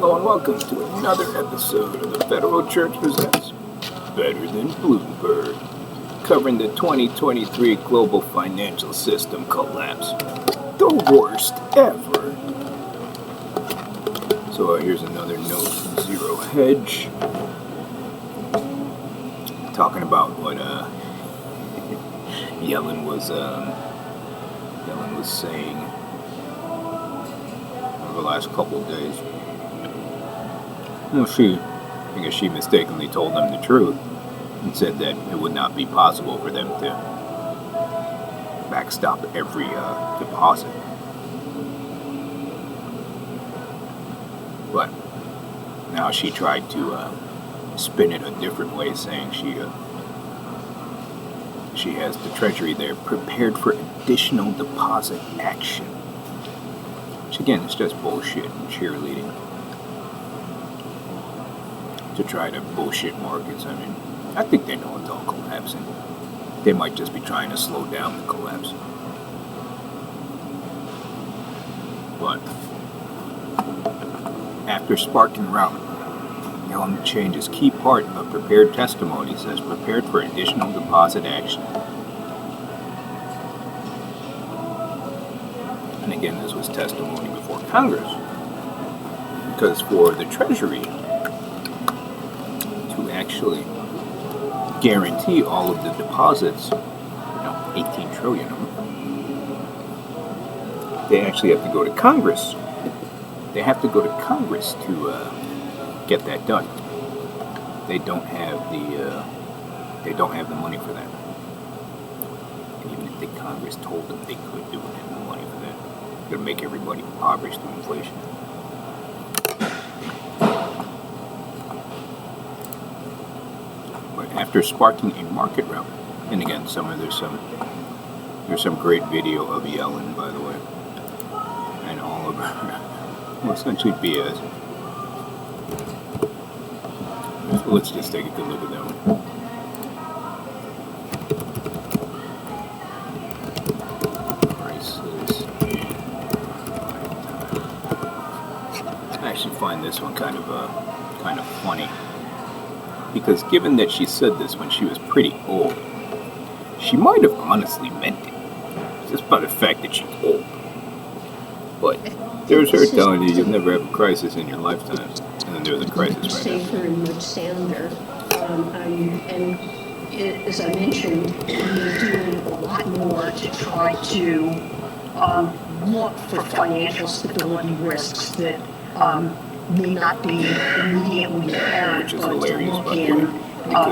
Hello and welcome to another episode of the Federal Church Presents Better Than Bloomberg, covering the 2023 global financial system collapse. The worst ever. So here's another note from Zero Hedge, talking about what Yellen was saying over the last couple of days. Well, I guess she mistakenly told them the truth and said that it would not be possible for them to backstop every deposit. But now she tried to spin it a different way, saying she has the Treasury there prepared for additional deposit action. Which again is just bullshit and cheerleading to try to bullshit markets. I mean, I think they know it's all collapsing. They might just be trying to slow down the collapse. But after sparking Rout, Yellen changes key part of prepared testimony says prepared for additional deposit action. And again, this was testimony before Congress. Because for the Treasury to actually guarantee all of the deposits, 18 trillion of them, they actually have to go to Congress. They have to go to Congress to get that done. They don't have the money for that. And even if the Congress told them they could do it, they have the money for that. It's going to make everybody impoverished through inflation. But after sparking a market rout, and again, there's some great video of Yellen, by the way, and all of her. Well, essentially BS. Let's just take a good look at that one. Prices. I actually find this one kind of funny, because given that she said this when she was pretty old, she might have honestly meant it, just by the fact that she's old. But there's her telling you you'll never have a crisis in your lifetime, and then there's a crisis right now. Safer and much sounder. And as I mentioned, we're doing a lot more to try to look for financial stability risks that may not be immediately apparent, but to look in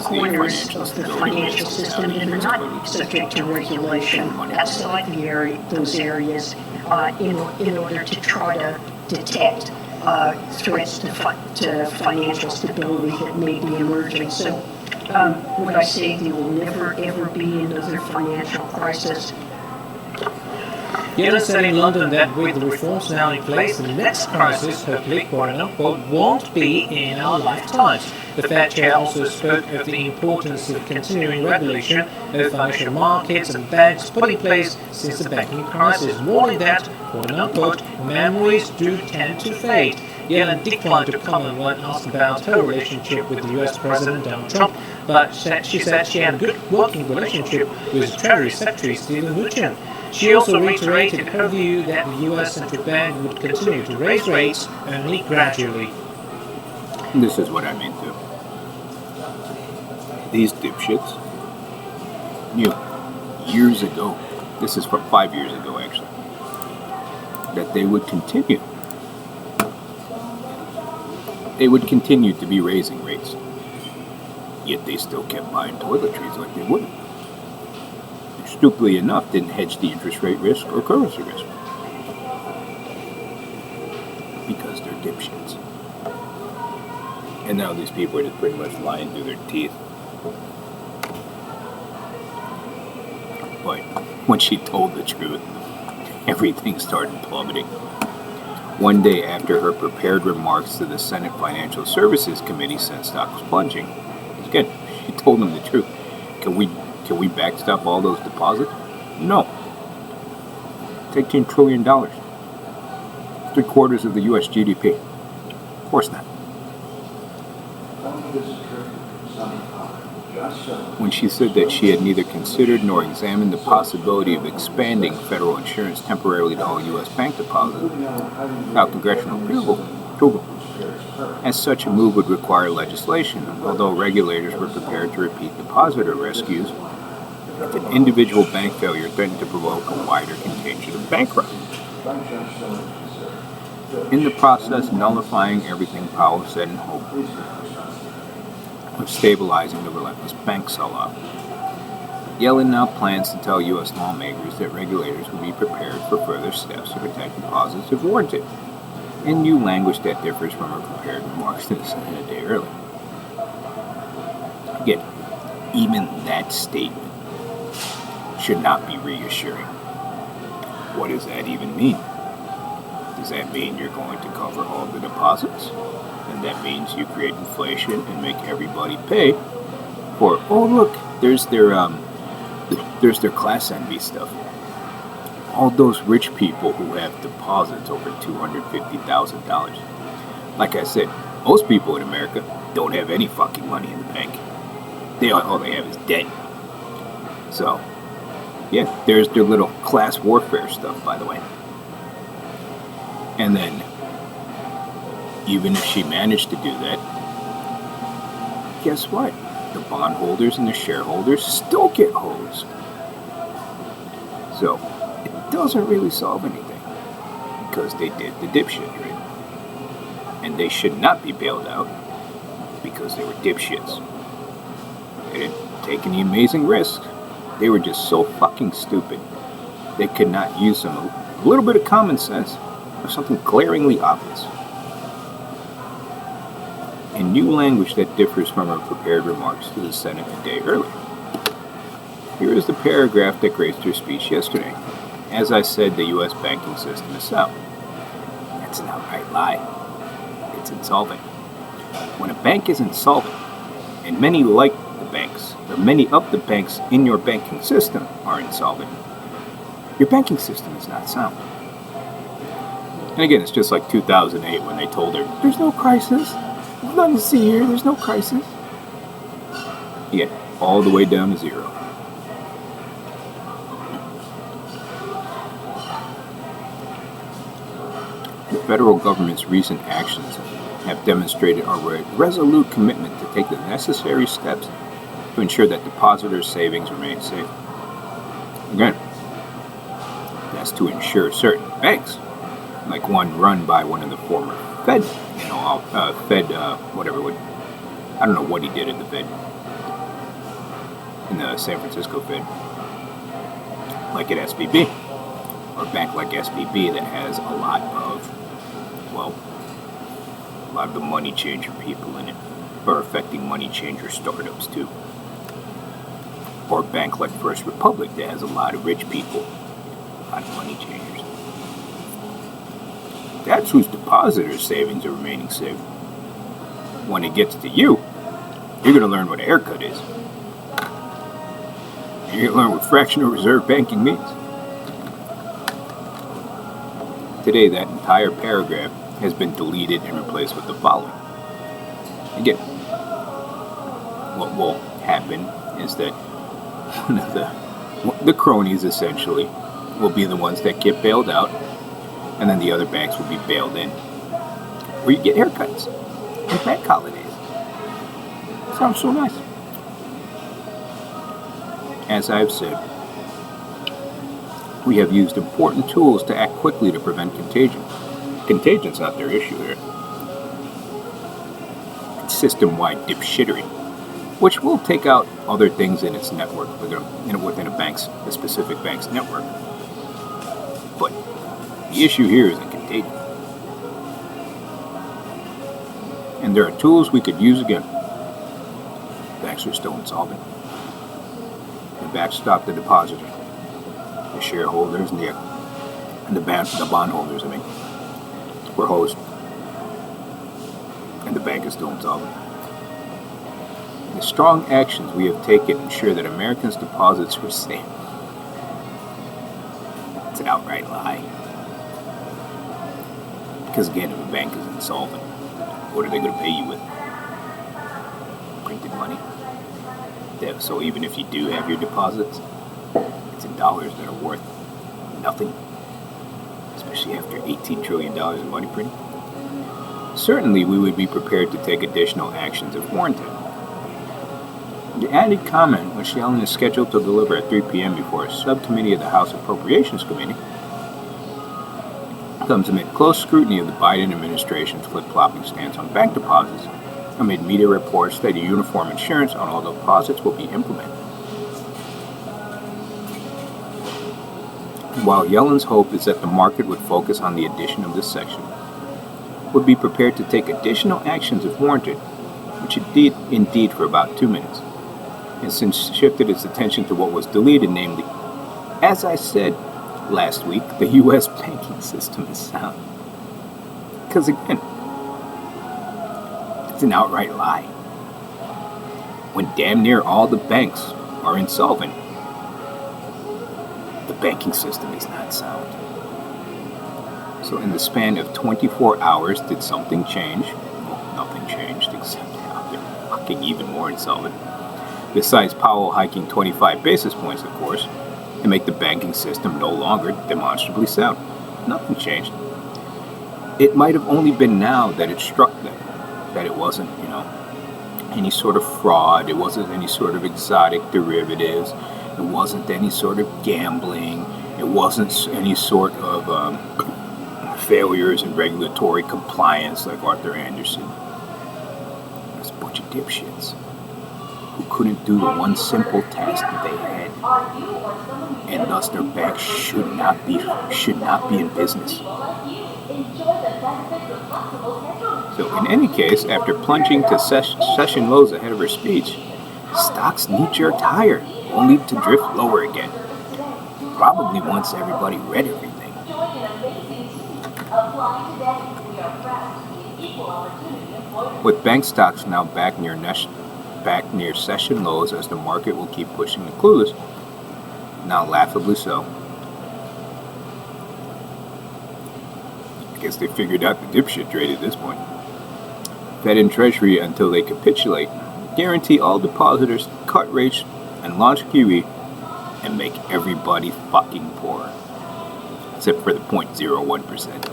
corners of the financial system that are not subject to regulation outside those areas in order to try to detect threats to financial stability that may be emerging. So would I say there will never ever be another financial crisis? Yellen said in London that with the reforms now in place, the next crisis, hopefully, quote unquote, won't be in our lifetimes. The Fed chair also spoke of the importance of continuing regulation of financial markets and banks put in place since the banking crisis, warning that, quote unquote, memories do tend to fade. Yellen declined to comment when asked about her relationship with the US President Donald Trump, but she said she had a good working relationship with Treasury Secretary Steven Mnuchin. She also reiterated her view that the US Central Bank would continue to raise rates only gradually. This is what I mean too. These dipshits knew years ago, this is from 5 years ago actually, that they would continue. They would continue to be raising rates. Yet they still kept buying toiletries like they wouldn't. Stupidly enough, didn't hedge the interest rate risk or currency risk. Because they're dipshits. And now these people are just pretty much lying through their teeth. But when she told the truth, everything started plummeting. One day after her prepared remarks to the Senate Financial Services Committee sent stocks plunging. Again, she told them the truth. Can we backstop all those deposits? No. It's $18 trillion. 3/4 of the U.S. GDP. course not. When she said that she had neither considered nor examined the possibility of expanding federal insurance temporarily to all U.S. bank deposits without congressional approval, as such a move would require legislation, although regulators were prepared to repeat depositor rescues if an individual bank failure threatened to provoke a wider contagion of bank runs. In the process, nullifying everything Powell said in hope of stabilizing the relentless bank sell-off. Yellen now plans to tell U.S. lawmakers that regulators will be prepared for further steps to protect deposits if warranted, in new language that differs from her prepared remarks to the Senate a day earlier. Again, even that statement should not be reassuring. What does that even mean? Does that mean you're going to cover all the deposits? And that means you create inflation and make everybody pay for, oh look, there's their class envy stuff. All those rich people who have deposits over $250,000. Like I said, most people in America don't have any fucking money in the bank. All they have is debt. So, yeah, there's their little class warfare stuff, by the way. And then, even if she managed to do that, guess what? The bondholders and the shareholders still get hosed. So, it doesn't really solve anything, because they did the dipshittery. And they should not be bailed out, because they were dipshits. They didn't take any amazing risks. They were just so fucking stupid. They could not use a little bit of common sense or something glaringly obvious. In new language that differs from her prepared remarks to the Senate a day earlier. Here is the paragraph that graced her speech yesterday. As I said, the U.S. banking system is sound. That's an outright lie. It's insolvent. When a bank is insolvent, and many like the banks, or many of the banks in your banking system are insolvent, your banking system is not sound. And again, it's just like 2008 when they told her, there's no crisis. There's nothing to see here. There's no crisis. Yeah, all the way down to zero. The federal government's recent actions have demonstrated a resolute commitment to take the necessary steps to ensure that depositors' savings remain safe. Again, that's to ensure certain banks, like one run by one of the former Fed, I don't know what he did at the Fed, in the San Francisco Fed, like at SVB, or a bank like SVB that has a lot of the money changer people in it, or affecting money changer startups too. Or a bank like First Republic that has a lot of rich people, a lot of money changers. That's whose depositors' savings are remaining safe. When it gets to you, you're going to learn what a haircut is. You're going to learn what fractional reserve banking means. Today, that entire paragraph has been deleted and replaced with the following. Again, what will happen is that one of the cronies, essentially, will be the ones that get bailed out, and then the other banks will be bailed in. Where you get haircuts and bank holidays. Sounds so nice. As I've said, we have used important tools to act quickly to prevent contagion. Contagion's not their issue here. It's system-wide dipshittery, which will take out other things in its network, within a specific bank's network. But the issue here isn't contagion. And there are tools we could use again. Banks are still insolvent. And backstop the depositors, the shareholders, and the bondholders, were hosed. And the bank is still insolvent. The strong actions we have taken ensure that Americans' deposits are safe. It's an outright lie. Because again, if a bank is insolvent, What are they going to pay you with? Printed money. Yeah, so even if you do have your deposits, it's in dollars that are worth nothing, especially after $18 trillion in money printing. Certainly, we would be prepared to take additional actions if warranted. The added comment, which Yellen is scheduled to deliver at 3 p.m. before a subcommittee of the House Appropriations Committee, comes amid close scrutiny of the Biden administration's flip-flopping stance on bank deposits, amid media reports that a uniform insurance on all deposits will be implemented. While Yellen's hope is that the market would focus on the addition of this section, would be prepared to take additional actions if warranted, which it did indeed for about 2 minutes, and since shifted its attention to what was deleted, namely, as I said last week, the U.S. banking system is sound. Because again, it's an outright lie. When damn near all the banks are insolvent, the banking system is not sound. So in the span of 24 hours, did something change? Well, nothing changed, except now they're fucking even more insolvent. Besides Powell hiking 25 basis points, of course, to make the banking system no longer demonstrably sound. Nothing changed. It might have only been now that it struck them that it wasn't, any sort of fraud, it wasn't any sort of exotic derivatives, it wasn't any sort of gambling, it wasn't any sort of failures in regulatory compliance like Arthur Anderson. There's a bunch of dipshits who couldn't do the one simple task that they had, and thus their bank should not be in business. So in any case, after plunging to session lows ahead of her speech, stocks knee-jerked higher, only to drift lower again. Probably once everybody read everything. With bank stocks now back near session lows as the market will keep pushing the clueless, now laughably so. I guess they figured out the dipshit trade at this point. Fed and Treasury, until they capitulate, guarantee all depositors cut rates and launch QE and make everybody fucking poor. Except for the 0.01%.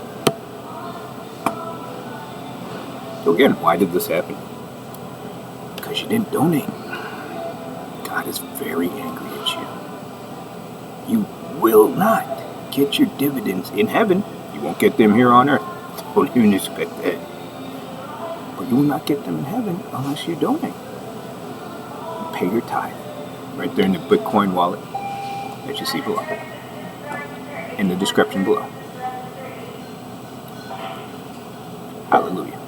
So again, why did this happen? Because you didn't donate. God is very angry at you. You will not get your dividends in heaven. You won't get them here on earth. Don't even expect that. But you will not get them in heaven unless you donate. You pay your tithe. Right there in the Bitcoin wallet that you see below. In the description below. Hallelujah.